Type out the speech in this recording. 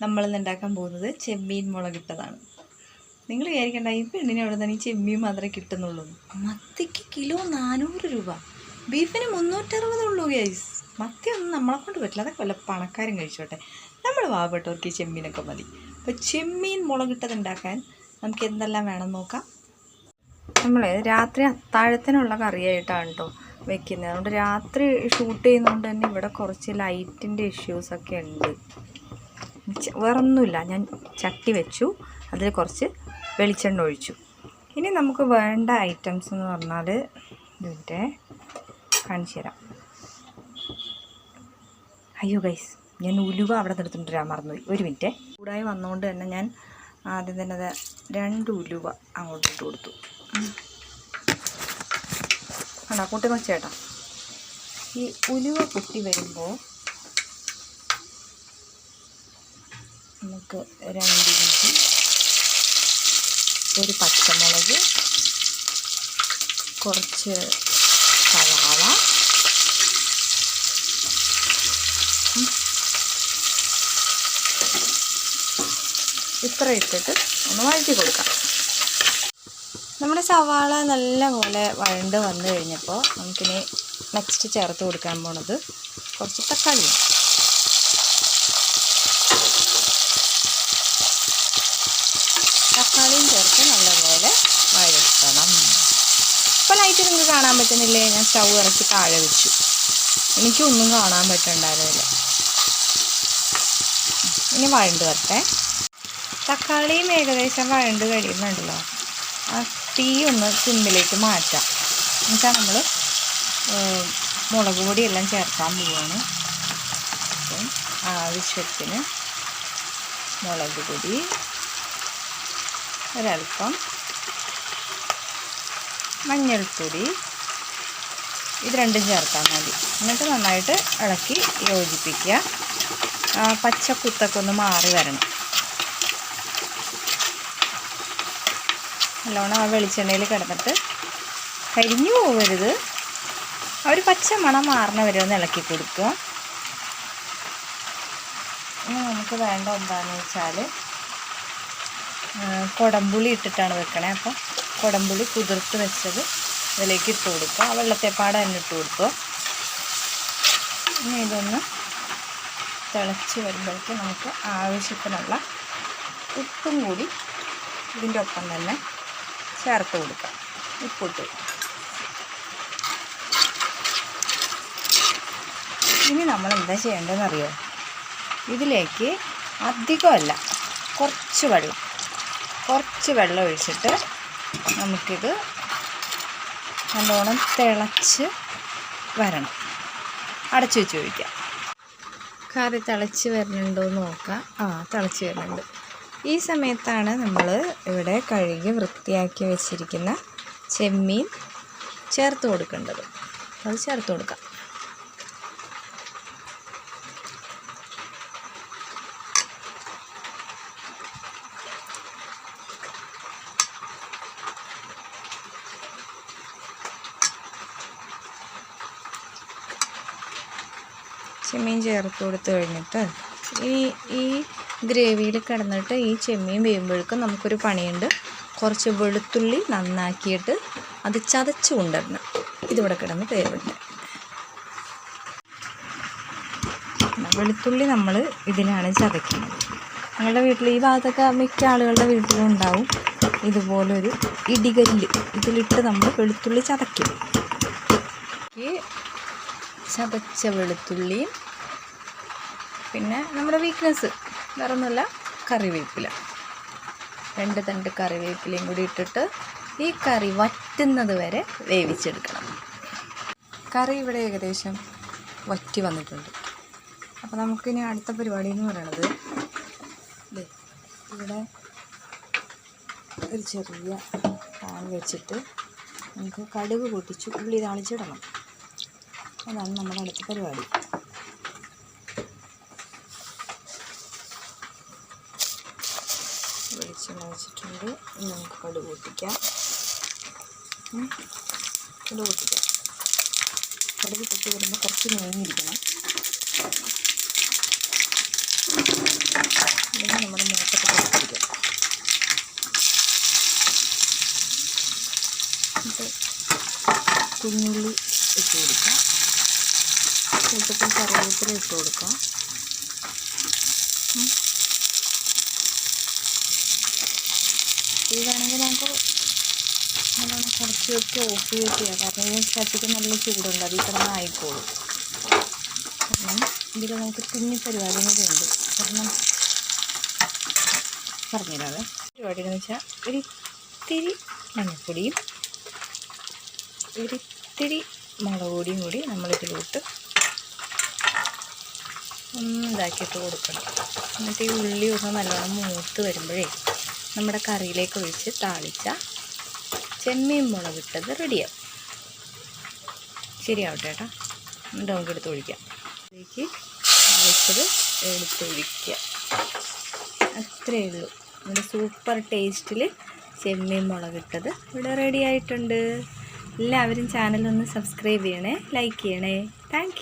നമ്മളിന്ന് ഉണ്ടാക്കാൻ പോകുന്നത് ചെമ്മീൻ മുളകിട്ടതാണ്. നിങ്ങൾ വിചാരിക്കേണ്ട ഈ പെണ്ണിനെ അവിടെ തന്നെ ഈ ചെമ്മീൻ മാത്രമേ കിട്ടുന്നുള്ളൂ. മത്തിക്ക് കിലോ 400 രൂപ, ബീഫിന് 360 ഉള്ളൂ ഗൈസ്. മത്തിയൊന്നും നമ്മളെ കൊണ്ട് പറ്റില്ല, അതൊക്കെ വല്ല പണക്കാരും കഴിച്ചോട്ടെ. നമ്മൾ പാവപ്പെട്ടവർക്ക് ഈ ചെമ്മീനൊക്കെ മതി. അപ്പോൾ ചെമ്മീൻ മുളകിട്ടത് ഉണ്ടാക്കാൻ നമുക്ക് എന്തെല്ലാം വേണം നോക്കാം. നമ്മൾ രാത്രി അത്താഴത്തിനുള്ള കറിയായിട്ടാണ് കേട്ടോ വെക്കുന്നത്. അതുകൊണ്ട് രാത്രി ഷൂട്ട് ചെയ്യുന്നതുകൊണ്ട് തന്നെ ഇവിടെ കുറച്ച് ലൈറ്റിൻ്റെ ഇഷ്യൂസൊക്കെ ഉണ്ട്. വേറൊന്നുമില്ല, ഞാൻ ചട്ടി വെച്ചു, അതിൽ കുറച്ച് വെളിച്ചെണ്ണ ഒഴിച്ചു. ഇനി നമുക്ക് വേണ്ട ഐറ്റംസ് എന്ന് പറഞ്ഞാൽ ഇതിൻ്റെ കാണിച്ചു തരാം. അയ്യോ ഗൈസ്, ഞാൻ ഉലുവ അവിടെ നിർത്തിട്ട് വരാൻ മറന്നുപോയി. ഒരു മിനിറ്റ്. ചൂടായി വന്നുകൊണ്ട് തന്നെ ഞാൻ ആദ്യം തന്നെ അത് 2 ഉലുവ അങ്ങോട്ട് ഇട്ട് കൊടുത്തു. ആണോ കൂട്ടി വെച്ചേട്ടാ. ഈ ഉലുവ പൊട്ടി വരുമ്പോൾ നമുക്ക് 2 ഇഞ്ചി, ഒരു പച്ചമുളക്, കുറച്ച് സവാള, ഇത്ര ഇട്ടിട്ട് ഒന്ന് വഴറ്റി കൊടുക്കാം. നമ്മുടെ സവാള നല്ലപോലെ വഴണ്ട് വന്നു കഴിഞ്ഞപ്പോൾ നമുക്കിനി നെക്സ്റ്റ് ചേർത്ത് കൊടുക്കാൻ പോണത് കുറച്ച് തക്കാളിയാണ്. തക്കാളിയും ചേർത്ത് നല്ലപോലെ വഴറ്റണം. ഇപ്പോൾ ലൈറ്റ് നിങ്ങൾക്ക് കാണാൻ പറ്റുന്നില്ലേ? ഞാൻ സ്റ്റൗ ഇറക്കി താഴെ വെച്ചു, എനിക്കൊന്നും കാണാൻ പറ്റുന്നുണ്ടായിരുന്നില്ല. ഇനി വഴണ്ട് വരട്ടെ. തക്കാളിയും ഏകദേശം വഴണ്ട് കഴിയുന്നുണ്ടല്ലോ, ആ തീ ഒന്ന് സിമ്മിലേക്ക് മാറ്റാം. എന്നുവെച്ചാൽ നമ്മൾ മുളക് പൊടിയെല്ലാം ചേർക്കാൻ പോവുകയാണ്. അപ്പം ആവശ്യത്തിന് മുളക് പൊടി, ഒരൽപ്പം മഞ്ഞൾപ്പൊടി, ഇത് രണ്ടും ചേർത്താൽ മതി. എന്നിട്ട് നന്നായിട്ട് ഇളക്കി യോജിപ്പിക്കുക. പച്ചക്കുത്തൊക്കെ ഒന്ന് മാറി വരണം. നല്ലോണം ആ വെളിച്ചെണ്ണയിൽ കിടന്നിട്ട് കരിഞ്ഞു പോകരുത്. ആ ഒരു പച്ച മണം മാറണ വരെ ഒന്ന് ഇളക്കി കൊടുക്കുക. ഇനി നമുക്ക് വേണ്ട എന്താണെന്ന് വെച്ചാൽ കുടംപുളി ഇട്ടിട്ടാണ് വെക്കണേ. അപ്പം കുടംപുളി കുതിർത്ത് വെച്ചത് ഇതിലേക്ക് ഇട്ട് കൊടുക്കുക. ആ വെള്ളത്തേപ്പാട് തന്നെ ഇട്ട് കൊടുക്കുക. ഇനി ഇതൊന്ന് തിളച്ച് വരുമ്പോഴേക്ക് നമുക്ക് ആവശ്യത്തിനുള്ള ഉപ്പും കൂടി ഇതിൻ്റെ ഒപ്പം തന്നെ ചേർത്ത് കൊടുക്കാം. ഉപ്പിട്ട് ഇനി നമ്മൾ എന്താ ചെയ്യേണ്ടതെന്ന് അറിയോ? ഇതിലേക്ക് അധികമല്ല, കുറച്ച് വെള്ളം ഒഴിച്ചിട്ട് നമുക്കിത് നല്ലോണം തിളച്ച് വരണം. അടച്ചു വെച്ച് ഒഴിക്കാം. കറി തിളച്ച് വരുന്നുണ്ടോ എന്ന് നോക്കാം. തിളച്ച് വരുന്നുണ്ട്. ഈ സമയത്താണ് നമ്മൾ ഇവിടെ കഴുകി വൃത്തിയാക്കി വെച്ചിരിക്കുന്ന ചെമ്മീൻ ചേർത്ത് കൊടുക്കേണ്ടത്. അത് ചേർത്ത് കൊടുക്കാം. ചെമ്മീൻ ചേർത്ത് കൊടുത്ത് കഴിഞ്ഞിട്ട് ഈ ഗ്രേവിയിൽ കിടന്നിട്ട് ഈ ചെമ്മീൻ വേകുമ്പോഴേക്കും നമുക്കൊരു പണിയുണ്ട്. കുറച്ച് വെളുത്തുള്ളി നന്നാക്കിയിട്ട് അത് ചതച്ച് കൊണ്ടുവരണം. ഇതിവിടെ കിടന്ന് വേവട്ടെ. വെളുത്തുള്ളി നമ്മൾ ഇതിലാണ് ചതയ്ക്കുന്നത്. ഞങ്ങളുടെ വീട്ടിൽ ഈ ഭാഗത്തൊക്കെ മിക്ക ആളുകളുടെ വീട്ടിലും ഉണ്ടാവും ഇതുപോലൊരു ഇടികല്ല്. ഇതിലിട്ട് നമ്മൾ വെളുത്തുള്ളി ചതയ്ക്കും. ചതച്ച വെളുത്തുള്ളിയും പിന്നെ നമ്മുടെ വീക്ക്നെസ് വേറൊന്നുമില്ല, കറിവേപ്പില. 2 തണ്ട് കറിവേപ്പിലയും കൂടി ഇട്ടിട്ട് ഈ കറി വറ്റുന്നത് വരെ വേവിച്ചെടുക്കണം. കറി ഇവിടെ ഏകദേശം വറ്റി വന്നിട്ടുണ്ട്. അപ്പോൾ നമുക്കിനി അടുത്ത പരിപാടി എന്ന് പറയുന്നത് ഇവിടെ ഒരു ചെറിയ പാൻ വെച്ചിട്ട് നമുക്ക് കടുക് പൊട്ടിച്ച് ഉള്ളി താളിച്ചിടണം. അതാണ് നമ്മുടെ അടുത്ത പരിപാടി. വെളിച്ചെണ്ണ വെച്ചിട്ടുണ്ട്. ഇനി നമുക്ക് കടുക് പൊട്ടിക്കാം. കടുക് പൊട്ടി വരുമ്പോൾ കുറച്ച് നീങ്ങിയിരിക്കണം. കുറച്ചൊക്കെ തിളപ്പിക്കാം. കുഞ്ഞുള്ളി ഇട്ട് കൊടുക്കാം, കൂട്ടത്തിൽ കറിവേപ്പില ഇട്ട് കൊടുക്കാം. ഇതാണെങ്കിൽ നമുക്ക് നല്ലോണം കുറച്ച് വെച്ച് ഓഫ് ചെയ്യാം, കാരണം ഈ ചട്ടിക്ക് നല്ല ചൂടുണ്ട്, അതിൽ കിടന്ന് ആയിക്കോളും. കാരണം ഇതിൽ നമുക്ക് കുഞ്ഞു പരിപാടി കൂടി ഉണ്ട്. കാരണം പറഞ്ഞുതരാവേ. പരിപാടി എന്ന് വെച്ചാൽ ഒരിത്തിരി മഞ്ഞൾപ്പൊടിയും ഒരിത്തിരി മുളക് പൊടിയും കൂടി നമ്മളിതിലോട്ട് ഒന്ന് ഇതാക്കിയിട്ട് കൊടുക്കണം. എന്നിട്ട് ഈ ഉള്ളി ഒന്ന് നല്ലോണം മൂത്ത് വരുമ്പോഴേ നമ്മുടെ കറിയിലേക്ക് ഒഴിച്ച് താളിച്ച ചെമ്മീൻ മുളകിട്ടത് റെഡിയാവും. ശരിയാവട്ടെ കേട്ടോ. എന്നിട്ട് നമുക്ക് എടുത്ത് ഒഴിക്കാം. ഇതിലേക്ക് വെച്ചത് എടുത്തൊഴിക്കുക. അത്രയേ ഉള്ളൂ. നമ്മുടെ സൂപ്പർ ടേസ്റ്റിൽ ചെമ്മീൻ മുളകിട്ടത് ഇവിടെ റെഡി ആയിട്ടുണ്ട്. എല്ലാവരും ചാനലൊന്ന് സബ്സ്ക്രൈബ് ചെയ്യണേ, ലൈക്ക് ചെയ്യണേ. താങ്ക്